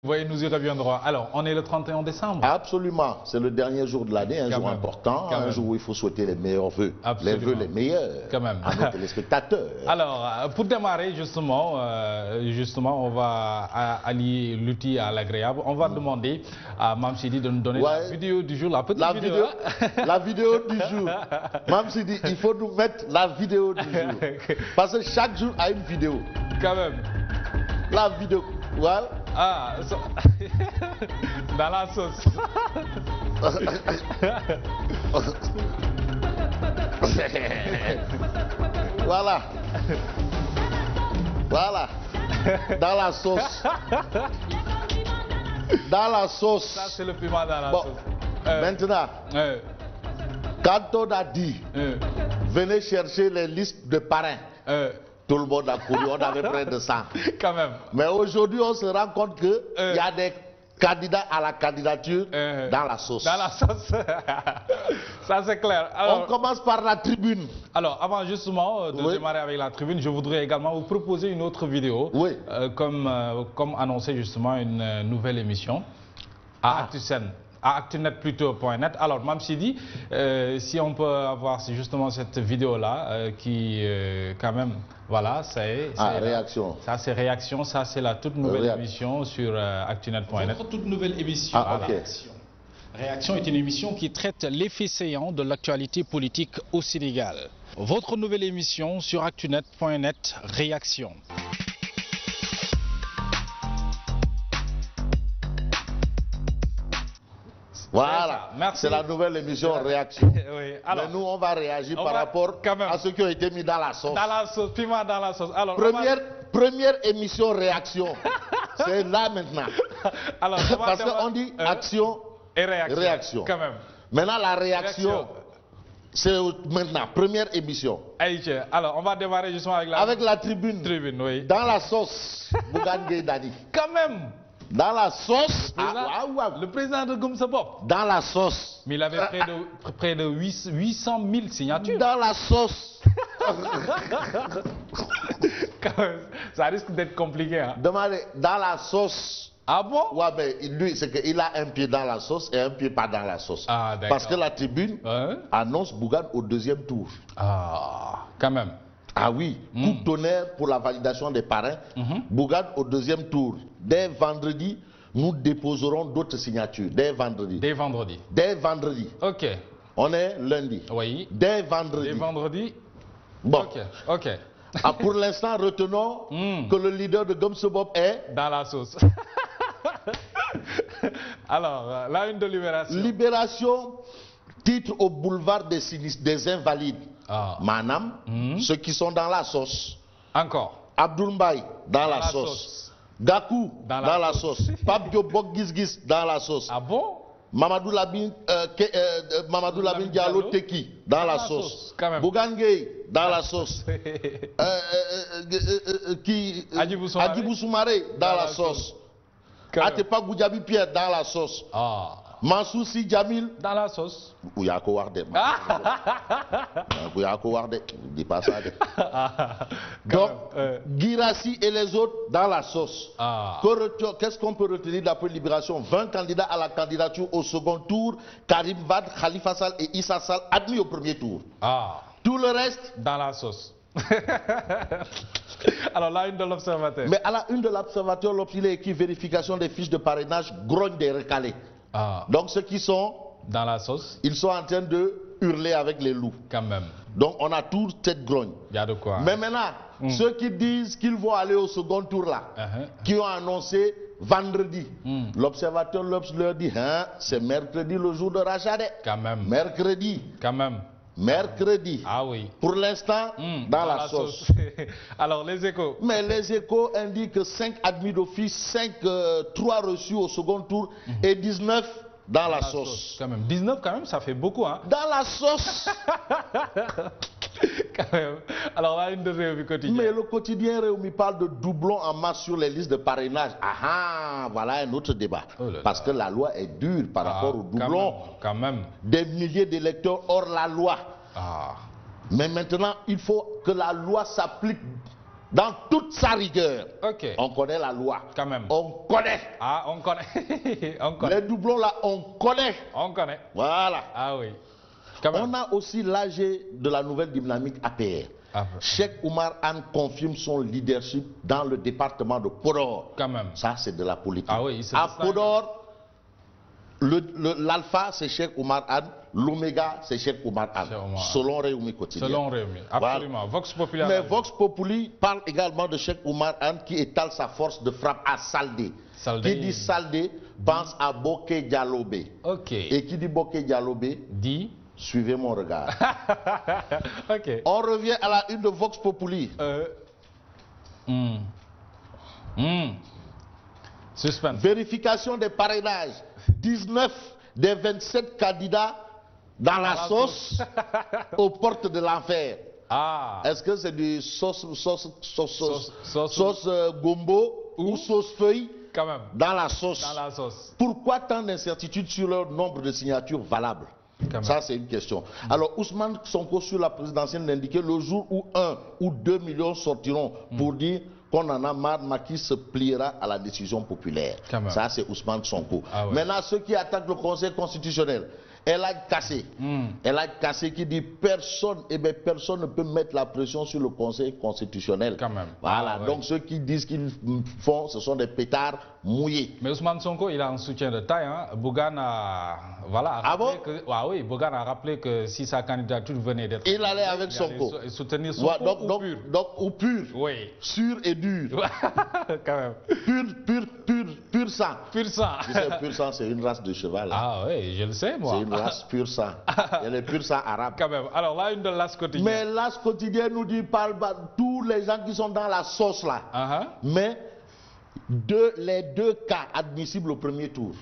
Oui, nous y reviendrons. Alors, on est le 31 décembre. Absolument. C'est le dernier jour de l'année, un jour important, un jour où il faut souhaiter les meilleurs vœux. Absolument. Les vœux les meilleurs à nos téléspectateurs. Alors, pour démarrer, justement, on va allier l'utile à l'agréable. On va demander à Mame Sidi de nous donner la vidéo du jour, la petite vidéo. La vidéo du jour. Mame Sidi, il faut nous mettre la vidéo du jour. Parce que chaque jour a une vidéo. Quand même. La vidéo. Voilà. Ah, dans la sauce. Voilà. Voilà. Dans la sauce. Dans la sauce. Ça, c'est le piment dans la sauce. Maintenant, quand on a dit, venez chercher les listes de parrains. Tout le monde a couru, on avait près de 100. Quand même. Mais aujourd'hui, on se rend compte qu'il y a des candidats à la candidature dans la sauce. Dans la sauce. Ça, c'est clair. Alors, on commence par la tribune. Alors, avant justement de démarrer avec la tribune, je voudrais également vous proposer une autre vidéo. Oui. Comme annoncé justement une nouvelle émission à ActuSen. À Actunet plutôt.net. Alors, Mame Sidi, si on peut avoir justement cette vidéo-là, qui quand même, voilà, c'est réaction. Ça, c'est réaction. Ça, c'est la toute nouvelle émission sur Actunet.net. Votre toute nouvelle émission. Réaction est une émission qui traite les faits saillants de l'actualité politique au Sénégal. Votre nouvelle émission sur Actunet.net, Réaction. Voilà, c'est la nouvelle émission Réaction. Oui. Alors, mais nous, on va réagir par rapport à ceux qui ont été mis dans la sauce. Dans la sauce, piment dans la sauce. Alors, première émission Réaction. C'est là maintenant. Alors, parce qu'on dit action et réaction. Quand même. Maintenant, la réaction, c'est maintenant, première émission. Alors, on va démarrer justement avec la tribune. Oui. Dans la sauce, Bougane Gueye Dany. Quand même. Dans la sauce, le président de Gom Sa Bop. Dans la sauce. Mais il avait près de 800 000 signatures. Dans la sauce. Ça risque d'être compliqué. Hein? Demandez, dans la sauce. Ah bon? Ouais, mais lui, c'est qu'il a un pied dans la sauce et un pied pas dans la sauce. Ah, parce que la tribune annonce Bougane au deuxième tour. Ah, quand même. Ah oui, coup de tonnerre pour la validation des parrains. Bougane au deuxième tour. Dès vendredi, nous déposerons d'autres signatures. Dès vendredi. Dès vendredi. Dès vendredi. Ok. On est lundi. Oui. Dès vendredi. Dès vendredi. Bon. Ok. Pour l'instant, retenons que le leader de Gom Sa Bop est dans la sauce. Alors, la une de Libération. Libération, titre au boulevard des Invalides. Manam, ceux qui sont dans la sauce. Encore. Abdoul Mbaye dans la sauce. Gakou dans la sauce. Pape Diop Bok Gis dans la sauce. Ah bon? Mamadou Labine Diallo Teki dans la sauce. Bougane Gueye dans la sauce. Hadjibou Soumaré dans la sauce. Atepa Goudiaby Pierre dans la sauce. Mansour Sy Djamil dans la sauce. Ouyako Warde. Ouyako Warde. Dis pas ça. Donc, Guirassy et les autres dans la sauce. Qu'est-ce qu'on peut retenir d'après Libération? 20 candidats à la candidature au second tour. Karim Wade, Khalifa Sall et Issa Sall admis au premier tour. Tout le reste dans la sauce. Alors, la une de l'Observateur. Mais à la une de l'Observateur, il est écrit vérification des fiches de parrainage, grogne des recalés. Donc ceux qui sont dans la sauce, ils sont en train de hurler avec les loups. Quand même. Donc on a toute cette grogne. Il y a de quoi. Mais maintenant, ceux qui disent qu'ils vont aller au second tour là, qui ont annoncé vendredi, l'Observateur leur dit, c'est mercredi le jour de Rachade. Quand même. Mercredi. Quand même. Mercredi. Ah oui. Pour l'instant, dans la sauce. Alors, les échos. Mais les échos indiquent 5 admis d'office, 3 reçus au second tour et 19 dans la sauce. Quand même. 19 quand même, ça fait beaucoup. Hein? Dans la sauce. Quand même. Alors là, une de Réumi quotidien. Mais le quotidien Réumi parle de doublons en masse sur les listes de parrainage. Voilà un autre débat. Parce que la loi est dure par rapport aux doublons. Quand même. Des milliers d'électeurs hors la loi. Mais maintenant, il faut que la loi s'applique dans toute sa rigueur. Ok. On connaît la loi. Quand même. On connaît. Ah, on connaît. On connaît. Les doublons là, on connaît. On connaît. Voilà. Ah oui. Quand même. On a aussi l'AG de la nouvelle dynamique APR. Ah, Cheikh Oumar Anne confirme son leadership dans le département de Podor. Quand même. Ça, c'est de la politique. Ah oui, à Podor, l'alpha, c'est Cheikh Oumar Anne. L'oméga, c'est Cheikh Oumar Anne. Selon Réumi Quotidien. Selon Réumi, absolument. Voilà. Vox Populi. Mais Vox Populi parle également de Cheikh Oumar Anne qui étale sa force de frappe à Saldé. Qui dit Saldé pense à Boké Dialobé. Ok. Et qui dit Boké Dialobé dit suivez mon regard. Ok. On revient à la une de Vox Populi. Suspense. Vérification des parrainages. 19 des 27 candidats dans la sauce aux portes de l'enfer. Ah. Est-ce que c'est du sauce gombo ou sauce feuille? Quand même. Dans la sauce. Dans la sauce. Pourquoi tant d'incertitudes sur le nombre de signatures valables? Ça, c'est une question. Alors, Ousmane Sonko sur la présidentielle l'indiquait le jour où 1 ou 2 millions sortiront pour dire qu'on en a marre, Macky se pliera à la décision populaire. Ça, c'est Ousmane Sonko. Ah, ouais. Maintenant, ceux qui attaquent le Conseil constitutionnel, Elhadj Kassé. Elhadj Kassé qui dit personne ne peut mettre la pression sur le Conseil constitutionnel. Quand même. Voilà. Ah, donc ceux qui disent qu'ils font, ce sont des pétards mouillés. Mais Ousmane Sonko, il a un soutien de taille. Hein. Bougane a, voilà, oui, Bougane a rappelé que si sa candidature venait d'être... Il allait avec Sonko. Soutenir Sonko ou pur. Donc, ou pur. Oui. Sûr et dur. Quand même. Pur sang. Pur sang. Tu sais, pur sang, c'est une race de cheval. Hein. Ah oui, je le sais, moi. C'est une race pur sang. Il y a les pur sang arabes. Quand même. Alors là, une de l'As quotidien. Mais l'As quotidien nous dit par tous les gens qui sont dans la sauce là. Mais les deux cas admissibles au premier tour.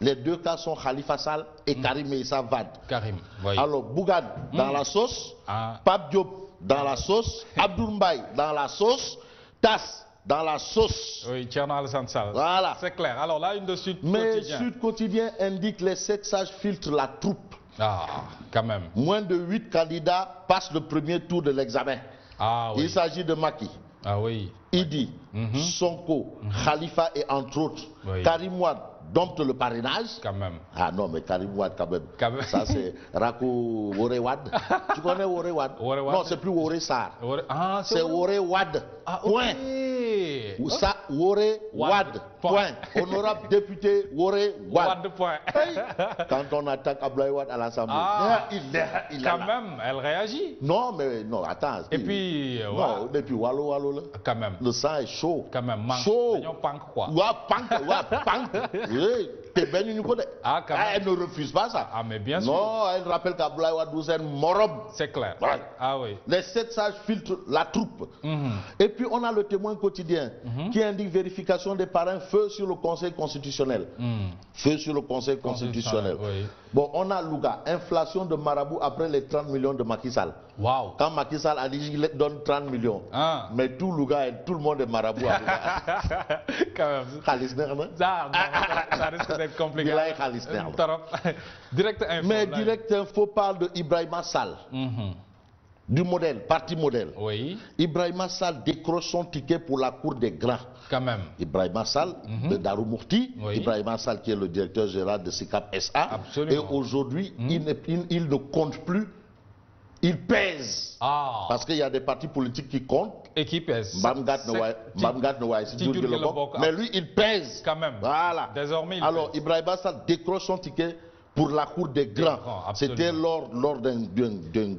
Les deux cas sont Khalifa Sall et Karim Meïssa Wade. Karim, oui. Alors, Bougane dans la sauce, Pape Diop dans la sauce, Abdoul Mbaye dans la sauce, Tass dans la sauce. Oui, Thierno Alassane Sall. Voilà. C'est clair. Alors là, une de Sud Quotidien. Mais Sud Quotidien indique les 7 sages filtrent la troupe. Ah, quand même. Moins de 8 candidats passent le premier tour de l'examen. Ah oui. Il s'agit de Macky. Ah oui. Idi, Sonko, Khalifa et entre autres. Karim Wade dompte le parrainage. Quand même. Ah non, mais Karim Wade quand même. Ça c'est Rakou Wore Wade. Tu connais Wore Wade? Non, c'est plus Wore Sarr. C'est Wore Wade. Point. Ça, Wore Wade. Point. Honorable député Wore Wade. Point. Quand on attaque Abdoulaye Wade à l'Assemblée, il quand même, elle réagit. Non, mais non, attends. Et puis, non, depuis Wallo là. Quand même. Le sang est chaud. Quand même. Chaud. Quoi. Punk. Oui, t'es bien une côté. Quand même. Elle ne refuse pas ça. Ah, mais bien sûr. Non, elle rappelle qu'Abdoulaye Wade c'est un morob. C'est clair. Ouais. Ah oui. Les 7 sages filtrent la troupe. Et puis on a le Témoin quotidien qui indique vérification des parrains, feu sur le Conseil constitutionnel. Feu sur le Conseil constitutionnel. Oui. Bon, on a Louga, inflation de marabout après les 30 millions de Macky Sall. Wow. Quand Macky Sall a dit qu'il donne 30 millions, mais tout Louga, tout le monde est marabout à Louga. Quand même. Ça risque d'être compliqué. Direct Info. Mais Direct Info parle de Ibrahima Sall. Du modèle, parti modèle. Oui. Ibrahima Sall décroche son ticket pour la cour des grands. Quand même. Ibrahima Sall de Darou Mourti. Oui. Ibrahima Sall qui est le directeur général de SICAP SA. Absolument. Et aujourd'hui, il ne compte plus. Il pèse. Parce qu'il y a des partis politiques qui comptent. Et qui pèsent. Mais lui, il pèse. Quand même. Voilà. Désormais, alors, Ibrahima Sall décroche son ticket pour la cour des grands. C'était lors d'un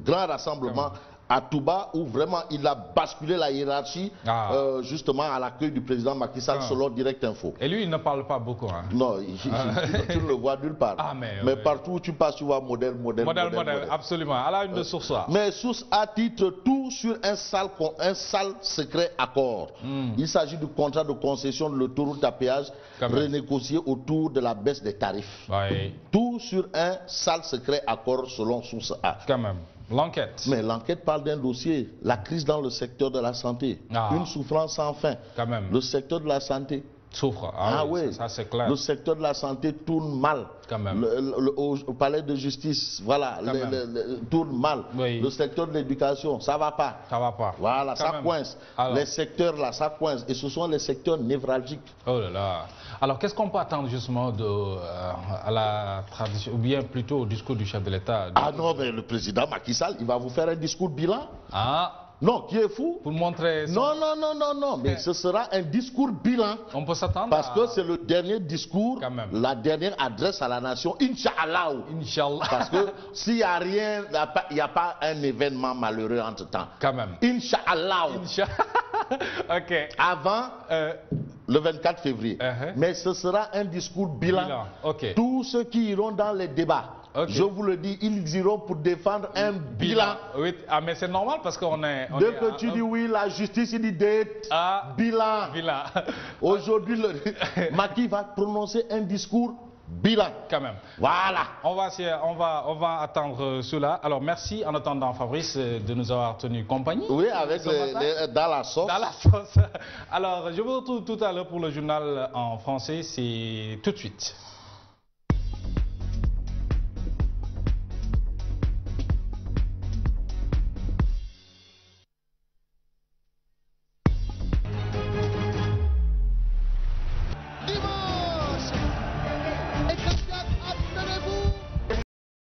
grand rassemblement à Touba où vraiment il a basculé la hiérarchie justement à l'accueil du président Macky Sall selon Direct Info. Et lui, il ne parle pas beaucoup. Hein. Non, tu ne le vois nulle part. Mais partout où tu passes, tu vois modèle. Absolument. À la une de Source A. Mais Source A titre tout sur un sale secret accord. Il s'agit du contrat de concession de l'autoroute à péage renégocié autour de la baisse des tarifs. Oui. Tout sur un sale secret accord selon Source A. Quand même. L'enquête. Mais l'enquête parle d'un dossier, la crise dans le secteur de la santé. Une souffrance sans fin. Quand même. Le secteur de la santé Souffre. Oui, ça c'est clair. Le secteur de la santé tourne mal. Quand même. Au palais de justice, voilà, tourne mal. Oui. Le secteur de l'éducation, ça va pas. Ça va pas. Voilà, ça coince. Alors, les secteurs là, ça coince. Et ce sont les secteurs névralgiques. Oh là là. Alors, qu'est-ce qu'on peut attendre justement à la tradition, ou bien plutôt au discours du chef de l'État? Ah non, mais le président Macky Sall, il va vous faire un discours bilan. Ah. Non, qui est fou? Pour montrer... Non, mais ce sera un discours bilan. On peut s'attendre parce que c'est le dernier discours, la dernière adresse à la nation, Inch'Allah. Inch'Allah. Parce que s'il n'y a rien, il n'y a pas un événement malheureux entre-temps. Quand même. Inch'Allah. Ok. Avant le 24 février. Mais ce sera un discours bilan. Okay. Tous ceux qui iront dans les débats, je vous le dis, ils iront pour défendre un bilan. Oui, mais c'est normal parce qu'on est... Dès que tu dis oui, la justice, il dit dette, bilan. Aujourd'hui, Macky va prononcer un discours bilan. Quand même. Voilà. On va attendre cela. Alors, merci en attendant, Fabrice, de nous avoir tenu compagnie. Oui, avec dans la sauce. Dans la sauce. Alors, je vous retrouve tout à l'heure pour le journal en français. C'est tout de suite.